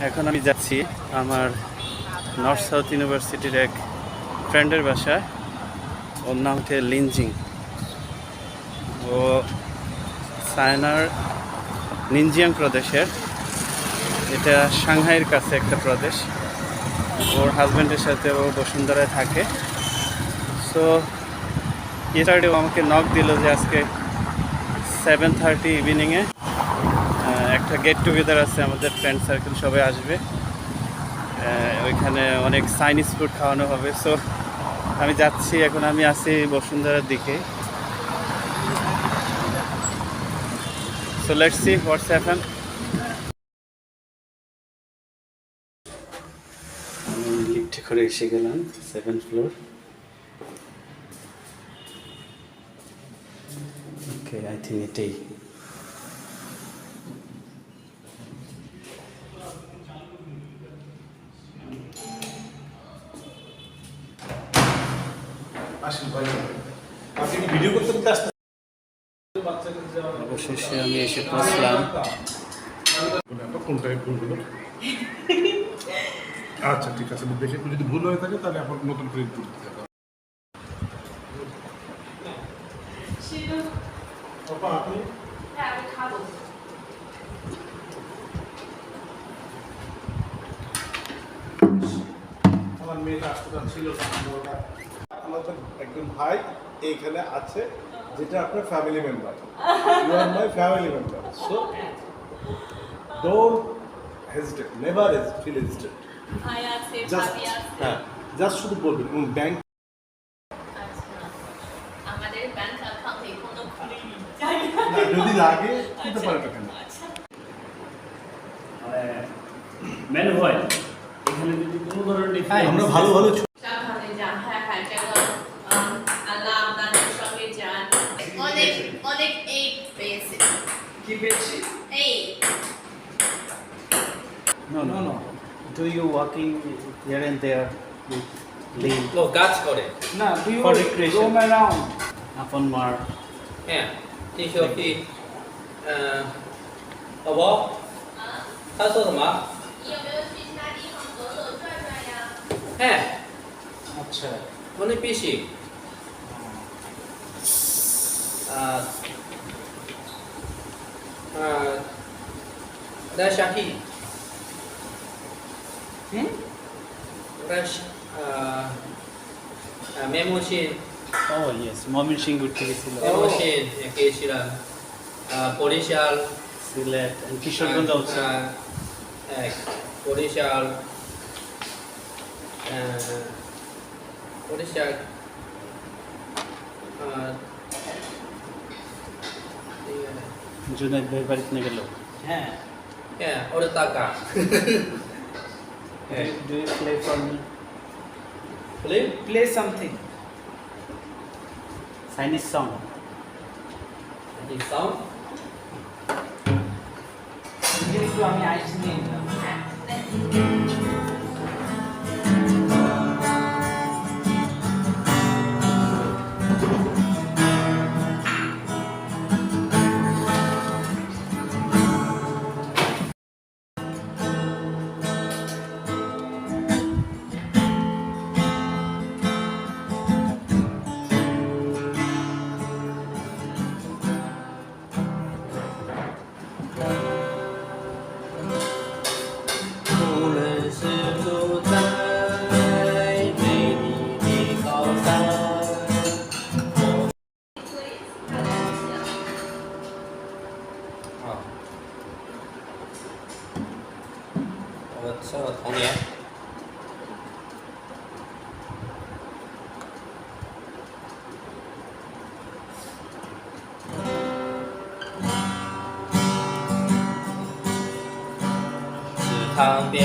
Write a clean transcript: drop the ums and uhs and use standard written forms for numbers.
এখন আমি যাচ্ছি আমার নর্থ সাউথ ইউনিভার্সিটির এক ফ্রেন্ডের বাসায়। ওর নাম হচ্ছে লিনজিং। ও চায়নার নিনজিয়াং প্রদেশের, এটা সাংহাইয়ের কাছে একটা প্রদেশ। ওর হাজব্যান্ডের সাথে ও বসুন্ধরায় থাকে। সো ইয়েস্টারডে ও আমাকে নক দিল যে আজকে 7:30 ইভিনিংয়ে একটা গেট টুগেদার আছে, আমাদের ফ্রেন্ড সার্কেল সবাই আসবে। ওইখানে অনেক চাইনিজ ফুড খাওয়ানো হবে। সো আমি যাচ্ছি, এখন আমি আছি বসুন্ধরার দিকে। So let's see what's happen. আমি লিফটে করে এসে গেলাম 7th floor. Okay, I think এটাই। অবশেষে আমি এসে পৌঁছলাম। আচ্ছা ঠিক আছে, দেখে যদি ভুল হয়ে থাকে তাহলে আপনার নতুন করে দিতে হবে। আমার মেয়েটা আসতে ছিল, আমাদের একজন ভাই এইখানে আছে, যেটা আপনার family member. You are my family member, so don't hesitate, never feel hesitate. Just হ্যাঁ, জাস্ট শুধু বলবেন ব্যাংক আমাদের ব্যাংক অ্যাকাউন্টে কোনো খুলিনি, যদি লাগে দিতে পারেন এখানে। মেনু হয় এখানে যদি কোনো ধরনের আমরা ভালো ভালো সাবধানে যান। হ্যাঁ হ্যাঁ, যেন আল্লাহ আপনাদের সঙ্গে যান। অনেক অনেক এইড পেয়েছে। কি পেয়েছি? Aid. No. Do you walking here and there with Lin ও কাজ করে। না, do you For recreation. roam around? upon Mar? 哎，这小弟，老婆，他说什么？你有没有去其他地方走走转转呀？哎， আচ্ছা, অনেক বেশি। রাজশাহী। মেমোশিন। Oh yes, ময়মনসিংহ ঘুরতে গেছিল, মেমোশিন গিয়েছিলাম। বরিশাল। Sylhet and Kishoreganj also. বরিশাল। বরিশাল। জুনাইদ ভাই বাড়িতে নিয়ে গেল। হ্যাঁ। হ্যাঁ, ওটা টাকা। Do you play for me? Play something. Chinese song. কিন্তু আমি আইস নিয়ে নিলাম।我童年。池塘边。